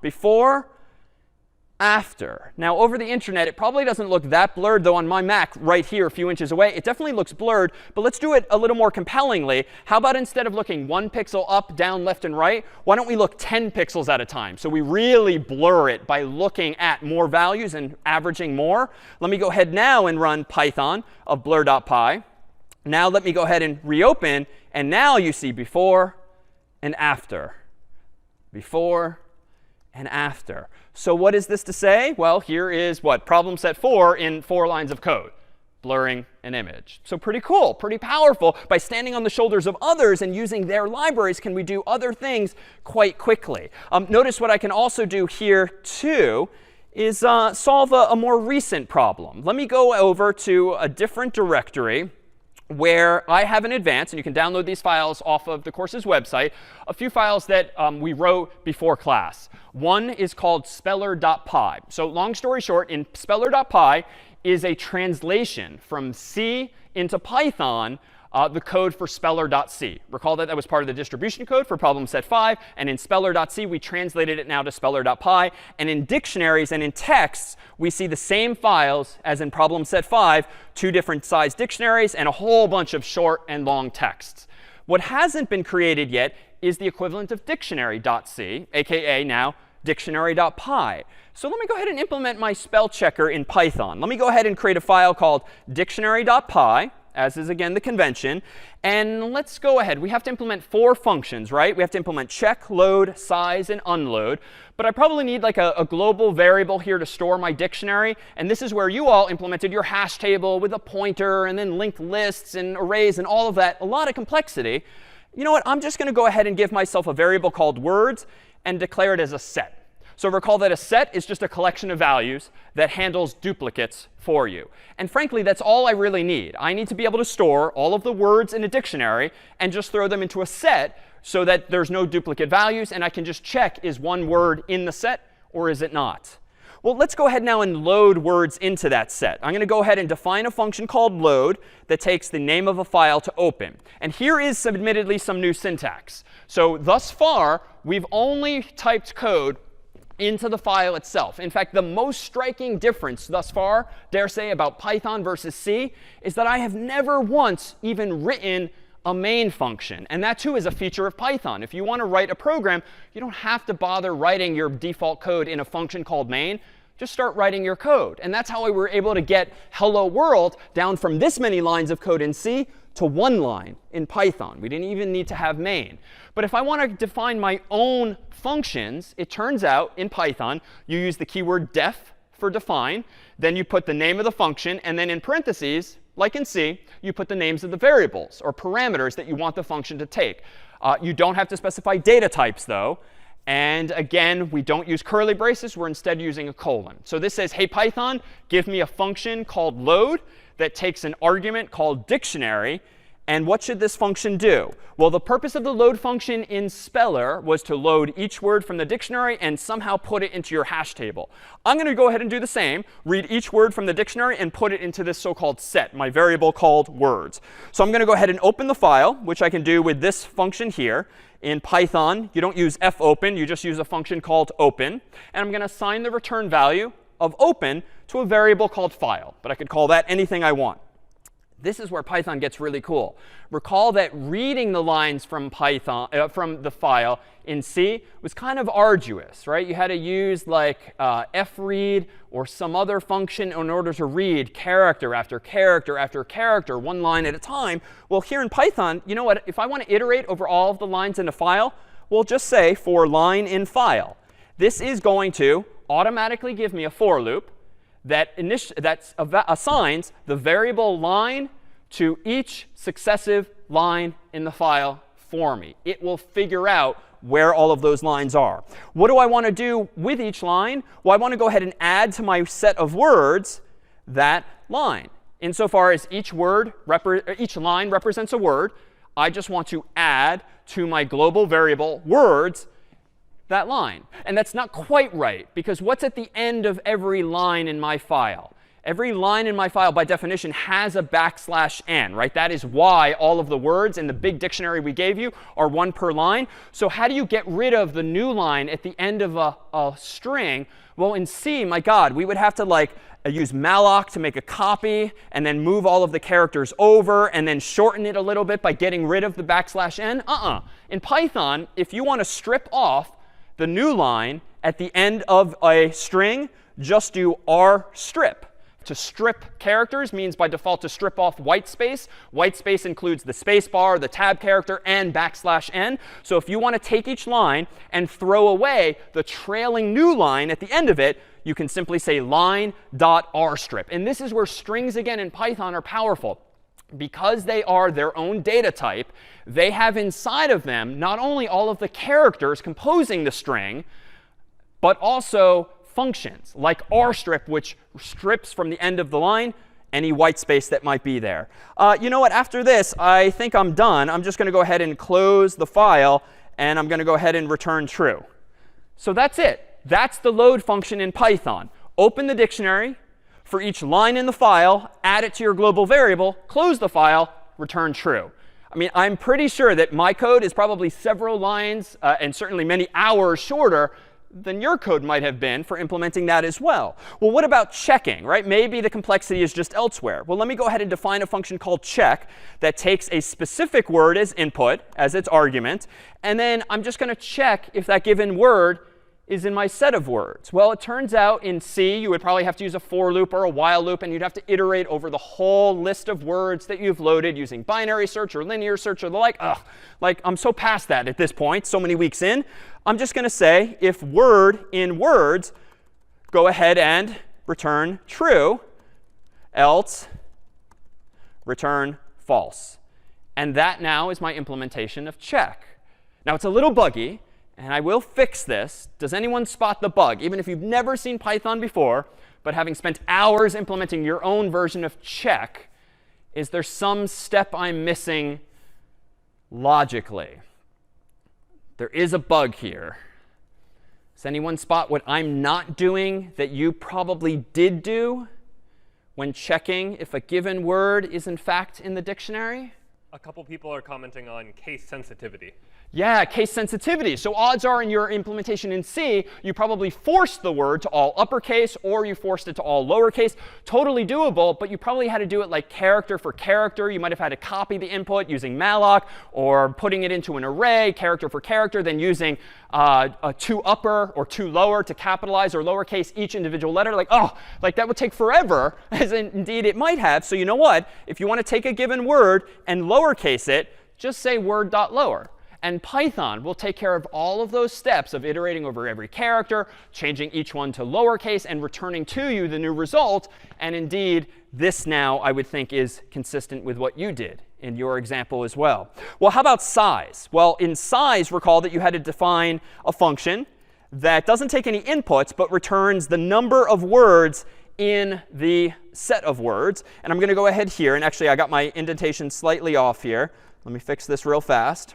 Before, after. Now, over the internet, it probably doesn't look that blurred, though on my Mac right here a few inches away, it definitely looks blurred. But let's do it a little more compellingly. How about instead of looking 1 pixel up, down, left, and right, why don't we look 10 pixels at a time? So we really blur it by looking at more values and averaging more. Let me go ahead now and run Python of blur.py. Now let me go ahead and reopen. And now you see before and after. Before and after. So what is this to say? Well, here is what? Problem set 4 in 4 lines of code. Blurring an image. So pretty cool, pretty powerful. By standing on the shoulders of others and using their libraries, can we do other things quite quickly? Notice what I can also do here, too, is solve a more recent problem. Let me go over to a different directory where I have in advance, and you can download these files off of the course's website, a few files that we wrote before class. One is called speller.py. So long story short, in speller.py is a translation from C into Python, the code for speller.c. Recall that that was part of the distribution code for problem set 5. And in speller.c, we translated it now to speller.py. And in dictionaries and in texts, we see the same files as in problem set 5, 2 different size dictionaries and a whole bunch of short and long texts. What hasn't been created yet is the equivalent of dictionary.c, aka now dictionary.py. So let me go ahead and implement my spell checker in Python. Let me go ahead and create a file called dictionary.py, as is, again, the convention. And let's go ahead. We have to implement 4 functions, right? We have to implement check, load, size, and unload. But I probably need like a global variable here to store my dictionary. And this is where you all implemented your hash table with a pointer and then linked lists and arrays and all of that. A lot of complexity. You know what? I'm just going to go ahead and give myself a variable called words and declare it as a set. So recall that a set is just a collection of values that handles duplicates for you. And frankly, that's all I really need. I need to be able to store all of the words in a dictionary and just throw them into a set so that there's no duplicate values. And I can just check, is one word in the set or is it not? Well, let's go ahead now and load words into that set. I'm going to go ahead and define a function called load that takes the name of a file to open. And here is admittedly some new syntax. So thus far, we've only typed code into the file itself. In fact, the most striking difference thus far, dare say, about Python versus C is that I have never once even written a main function. And that, too, is a feature of Python. If you want to write a program, you don't have to bother writing your default code in a function called main. Just start writing your code. And that's how we were able to get hello world down from this many lines of code in C to 1 line in Python. We didn't even need to have main. But if I want to define my own functions, it turns out in Python, you use the keyword def for define. Then you put the name of the function. And then in parentheses, like in C, you put the names of the variables or parameters that you want the function to take. You don't have to specify data types, though. And again, we don't use curly braces. We're instead using a colon. So this says, hey, Python, give me a function called load that takes an argument called dictionary. And what should this function do? Well, the purpose of the load function in Speller was to load each word from the dictionary and somehow put it into your hash table. I'm going to go ahead and do the same, read each word from the dictionary and put it into this so-called set, my variable called words. So I'm going to go ahead and open the file, which I can do with this function here. In Python, you don't use fopen. You just use a function called open. And I'm going to assign the return value of open to a variable called file. But I could call that anything I want. This is where Python gets really cool. Recall that reading the lines from Python, from the file in C was kind of arduous, right? You had to use like fread or some other function in order to read character after character after character, 1 line at a time. Well, here in Python, you know what? If I want to iterate over all of the lines in a file, we'll just say for line in file. This is going to automatically give me a for loop that assigns the variable line to each successive line in the file for me. It will figure out where all of those lines are. What do I want to do with each line? Well, I want to go ahead and add to my set of words that line. Insofar as each line represents a word, I just want to add to my global variable words that line. And that's not quite right, because what's at the end of every line in my file? Every line in my file, by definition, has a \n, right? That is why all of the words in the big dictionary we gave you are 1 per line. So how do you get rid of the new line at the end of a string? Well, in C, my God, we would have to use malloc to make a copy and then move all of the characters over and then shorten it a little bit by getting rid of the \n. In Python, if you want to strip off the new line at the end of a string, just do rstrip To strip characters means by default to strip off white space. White space includes the space bar, the tab character, and \n. So if you want to take each line and throw away the trailing new line at the end of it, you can simply say line.rstrip. And this is where strings, again, in Python are powerful. Because they are their own data type, they have inside of them not only all of the characters composing the string, but also functions like rstrip, which strips from the end of the line any white space that might be there. You know what? After this, I think I'm done. I'm just going to go ahead and close the file, and I'm going to go ahead and return true. So that's it. That's the load function in Python. Open the dictionary. For each line in the file, add it to your global variable, close the file, return true. I mean, I'm pretty sure that my code is probably several lines and certainly many hours shorter than your code might have been for implementing that as well. Well, what about checking, right? Maybe the complexity is just elsewhere. Well, let me go ahead and define a function called check that takes a specific word as input, as its argument, and then I'm just going to check if that given word is in my set of words. Well, it turns out in C, you would probably have to use a for loop or a while loop, and you'd have to iterate over the whole list of words that you've loaded using binary search or linear search or the like. Ugh, like I'm so past that at this point, so many weeks in. I'm just going to say if word in words, go ahead and return true, else return false. And that now is my implementation of check. Now, it's a little buggy. And I will fix this. Does anyone spot the bug? Even if you've never seen Python before, but having spent hours implementing your own version of check, is there some step I'm missing logically? There is a bug here. Does anyone spot what I'm not doing that you probably did do when checking if a given word is in fact in the dictionary? A couple people are commenting on case sensitivity. Yeah, case sensitivity. So odds are in your implementation in C, you probably forced the word to all uppercase or you forced it to all lowercase. Totally doable, but you probably had to do it like character for character. You might have had to copy the input using malloc or putting it into an array, character for character, then using a to upper or to lower to capitalize or lowercase each individual letter. Like, oh, like that would take forever, as indeed it might have. So you know what? If you want to take a given word and lowercase it, just say word.lower. And Python will take care of all of those steps of iterating over every character, changing each one to lowercase, and returning to you the new result. And indeed, this now, I would think, is consistent with what you did in your example as well. Well, how about size? Well, in size, recall that you had to define a function that doesn't take any inputs, but returns the number of words in the set of words. And I'm going to go ahead here. And actually, I got my indentation slightly off here. Let me fix this real fast.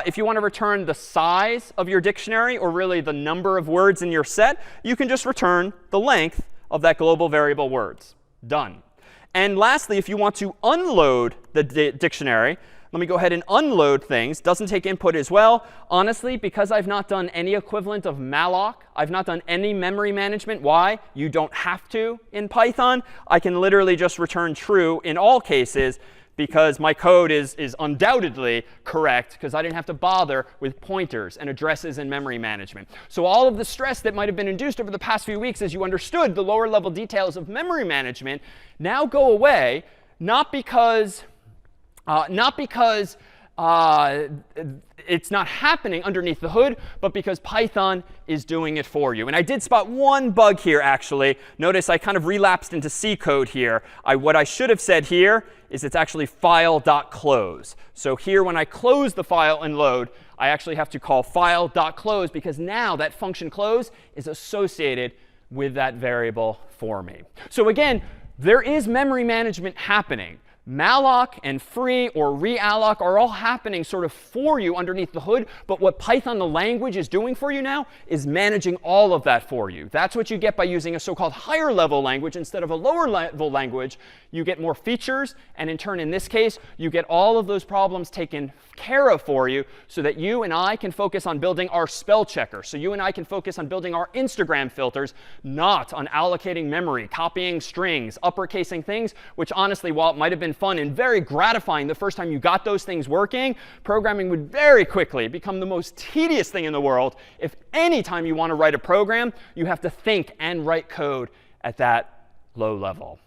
If you want to return the size of your dictionary, or really the number of words in your set, you can just return the length of that global variable words. Done. And lastly, if you want to unload the dictionary, let me go ahead and unload things. Doesn't take input as well. Honestly, because I've not done any equivalent of malloc, I've not done any memory management. Why? You don't have to in Python. I can literally just return true in all cases, because my code is undoubtedly correct because I didn't have to bother with pointers and addresses and memory management. So all of the stress that might have been induced over the past few weeks as you understood the lower level details of memory management now go away, not because it's not happening underneath the hood, but because Python is doing it for you. And I did spot one bug here, actually. Notice I kind of relapsed into C code here. What I should have said here is it's actually file.close. So here, when I close the file and load, I actually have to call file.close because now that function close is associated with that variable for me. So again, there is memory management happening. Malloc and free or realloc are all happening sort of for you underneath the hood. But what Python, the language, is doing for you now is managing all of that for you. That's what you get by using a so-called higher level language instead of a lower level language. You get more features. And in turn, in this case, you get all of those problems taken care of for you so that you and I can focus on building our spell checker. So you and I can focus on building our Instagram filters, not on allocating memory, copying strings, uppercasing things, which honestly, while it might have been fun and very gratifying the first time you got those things working, programming would very quickly become the most tedious thing in the world if any time you want to write a program, you have to think and write code at that low level.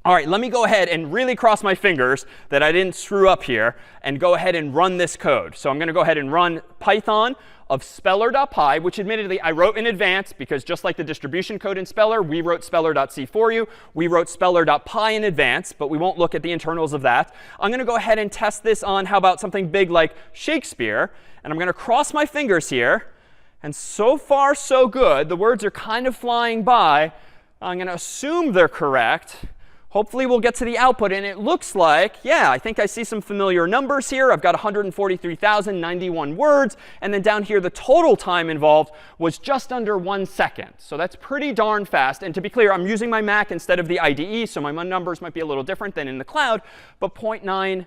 All right, let me go ahead and really cross my fingers that I didn't screw up here and go ahead and run this code. So I'm going to go ahead and run Python of speller.py, which admittedly I wrote in advance because just like the distribution code in Speller, we wrote speller.c for you. We wrote speller.py in advance, but we won't look at the internals of that. I'm going to go ahead and test this on how about something big like Shakespeare. And I'm going to cross my fingers here. And so far, so good. The words are kind of flying by. I'm going to assume they're correct. Hopefully, we'll get to the output. And it looks like, yeah, I think I see some familiar numbers here. I've got 143,091 words. And then down here, the total time involved was just under 1 second. So that's pretty darn fast. And to be clear, I'm using my Mac instead of the IDE. So my numbers might be a little different than in the cloud. But 0.90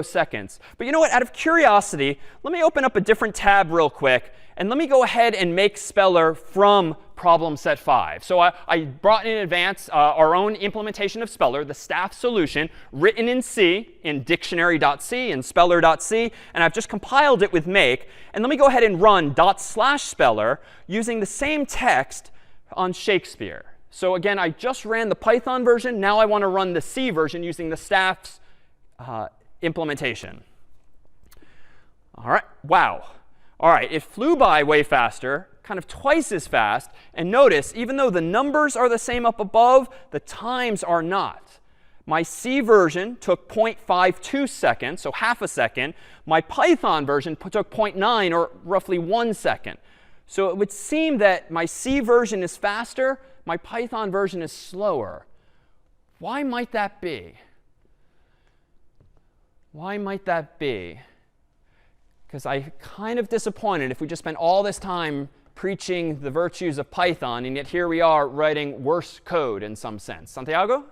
seconds. But you know what? Out of curiosity, let me open up a different tab real quick. And let me go ahead and make Speller from problem set 5. So I brought in advance our own implementation of Speller, the staff solution, written in C, in dictionary.c and speller.c. And I've just compiled it with make. And let me go ahead and run /speller using the same text on Shakespeare. So again, I just ran the Python version. Now I want to run the C version using the staff's implementation. All right. Wow. All right. It flew by way faster, kind of twice as fast. And notice, even though the numbers are the same up above, the times are not. My C version took 0.52 seconds, so half a second. My Python version took 0.9, or roughly 1 second. So it would seem that my C version is faster, my Python version is slower. Why might that be? Why might that be? Because I'm kind of disappointed if we just spent all this time preaching the virtues of Python, and yet here we are writing worse code in some sense. Santiago?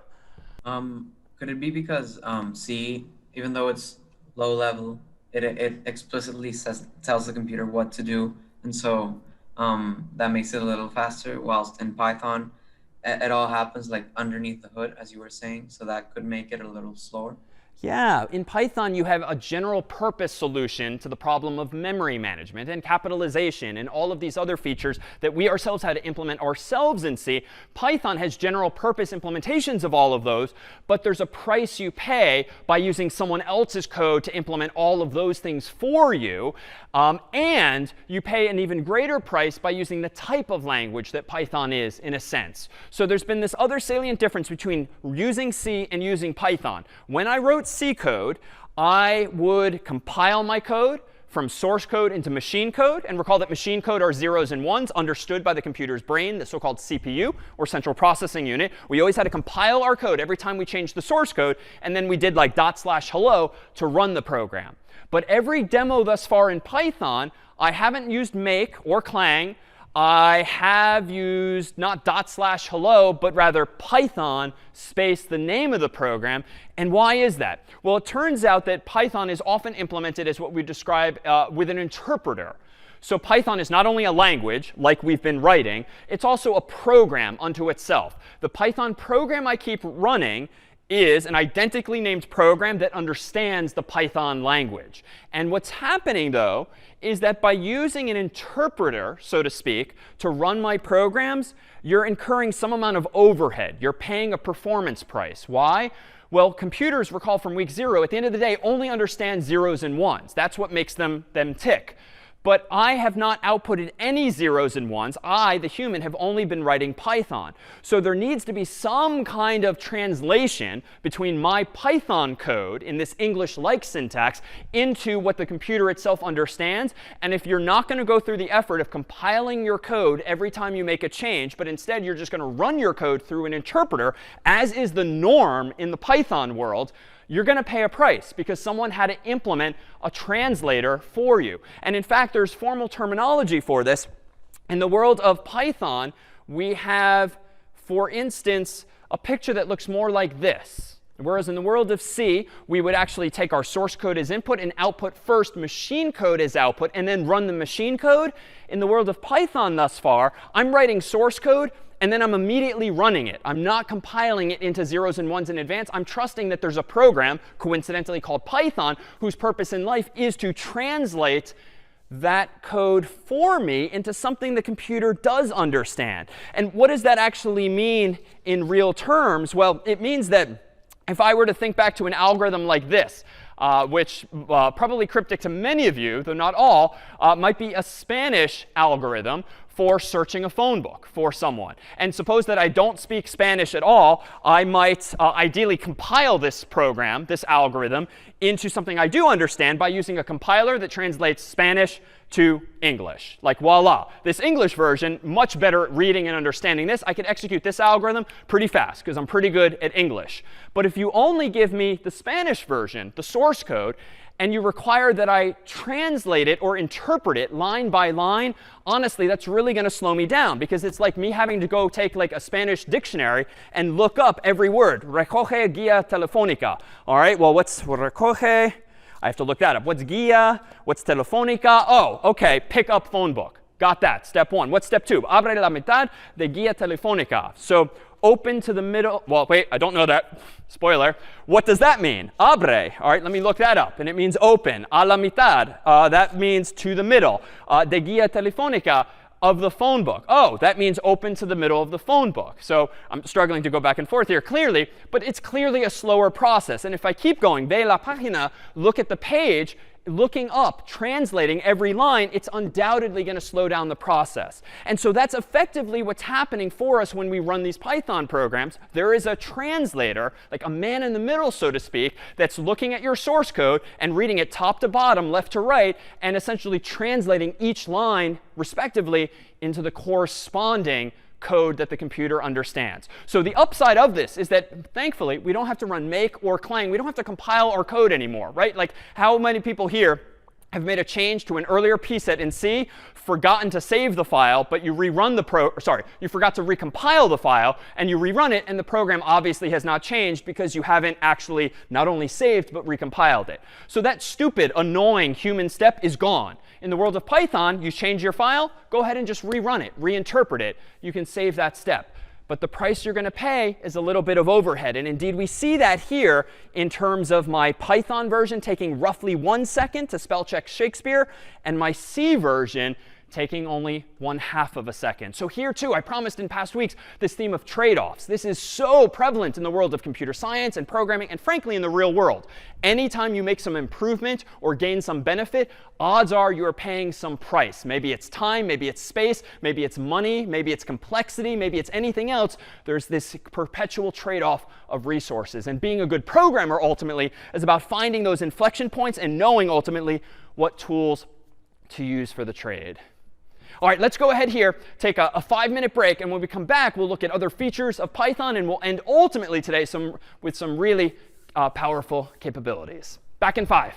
Could it be because C, even though it's low level, it explicitly tells the computer what to do, and so that makes it a little faster, whilst in Python, it all happens like underneath the hood, as you were saying, so that could make it a little slower. Yeah, in Python, you have a general purpose solution to the problem of memory management and capitalization and all of these other features that we ourselves had to implement ourselves in C. Python has general purpose implementations of all of those, but there's a price you pay by using someone else's code to implement all of those things for you. And you pay an even greater price by using the type of language that Python is, in a sense. So there's been this other salient difference between using C and using Python. When I wrote C code, I would compile my code from source code into machine code. And recall that machine code are zeros and ones understood by the computer's brain, the so-called CPU, or central processing unit. We always had to compile our code every time we changed the source code. And then we did like /hello to run the program. But every demo thus far in Python, I haven't used make or clang. I have used not /hello, but rather Python space the name of the program. And why is that? Well, it turns out that Python is often implemented as what we describe with an interpreter. So Python is not only a language, like we've been writing, it's also a program unto itself. The Python program I keep running is an identically named program that understands the Python language. And what's happening, though, is that by using an interpreter, so to speak, to run my programs, you're incurring some amount of overhead. You're paying a performance price. Why? Well, computers, recall from week 0, at the end of the day, only understand zeros and ones. That's what makes them tick. But I have not outputted any zeros and ones. I, the human, have only been writing Python. So there needs to be some kind of translation between my Python code in this English-like syntax into what the computer itself understands. And if you're not going to go through the effort of compiling your code every time you make a change, but instead you're just going to run your code through an interpreter, as is the norm in the Python world, you're going to pay a price because someone had to implement a translator for you. And in fact, there's formal terminology for this. In the world of Python, we have, for instance, a picture that looks more like this. Whereas in the world of C, we would actually take our source code as input and output first machine code as output, and then run the machine code. In the world of Python thus far, I'm writing source code, and then I'm immediately running it. I'm not compiling it into zeros and ones in advance. I'm trusting that there's a program, coincidentally called Python, whose purpose in life is to translate that code for me into something the computer does understand. And what does that actually mean in real terms? Well, it means that if I were to think back to an algorithm like this, which probably cryptic to many of you, though not all, might be a Spanish algorithm for searching a phone book for someone. And suppose that I don't speak Spanish at all, I might ideally compile this program, this algorithm, into something I do understand by using a compiler that translates Spanish to English. Like voila, this English version, much better at reading and understanding this. I can execute this algorithm pretty fast because I'm pretty good at English. But if you only give me the Spanish version, the source code, and you require that I translate it or interpret it line by line, honestly, that's really going to slow me down because it's like me having to go take like a Spanish dictionary and look up every word. Recoge guía telefónica. All right, well, what's recoge? I have to look that up. What's guía? What's telefónica? Oh, OK, pick up phone book. Got that. Step 1. What's step 2? Abre la mitad de guía telefónica. So open to the middle. Well, wait, I don't know that. Spoiler. What does that mean? Abre. All right, let me look that up. And it means open. A la mitad. That means to the middle. De guía telefónica. Of the phone book. Oh, that means open to the middle of the phone book. So I'm struggling to go back and forth here clearly, but it's clearly a slower process. And if I keep going, ve la página, look at the page, looking up, translating every line, it's undoubtedly going to slow down the process. And so that's effectively what's happening for us when we run these Python programs. There is a translator, like a man in the middle, so to speak, that's looking at your source code and reading it top to bottom, left to right, and essentially translating each line, respectively, into the corresponding code that the computer understands. So the upside of this is that, thankfully, we don't have to run make or clang. We don't have to compile our code anymore, right? Like, how many people here have made a change to an earlier piece set in C, forgotten to save the file, but you rerun the you forgot to recompile the file, and you rerun it, and the program obviously has not changed because you haven't actually not only saved, but recompiled it. So that stupid, annoying human step is gone. In the world of Python, you change your file, go ahead and just rerun it, reinterpret it. You can save that step. But the price you're going to pay is a little bit of overhead. And indeed, we see that here in terms of my Python version taking roughly 1 second to spell check Shakespeare, and my C version taking only 1/2 of a second. So here, too, I promised in past weeks this theme of trade-offs. This is so prevalent in the world of computer science and programming, and frankly, in the real world. Anytime you make some improvement or gain some benefit, odds are you are paying some price. Maybe it's time, maybe it's space, maybe it's money, maybe it's complexity, maybe it's anything else. There's this perpetual trade-off of resources. And being a good programmer, ultimately, is about finding those inflection points and knowing, ultimately, what tools to use for the trade. All right, let's go ahead here, take a 5-minute break, and when we come back, we'll look at other features of Python, and we'll end ultimately today with some really powerful capabilities. Back in 5.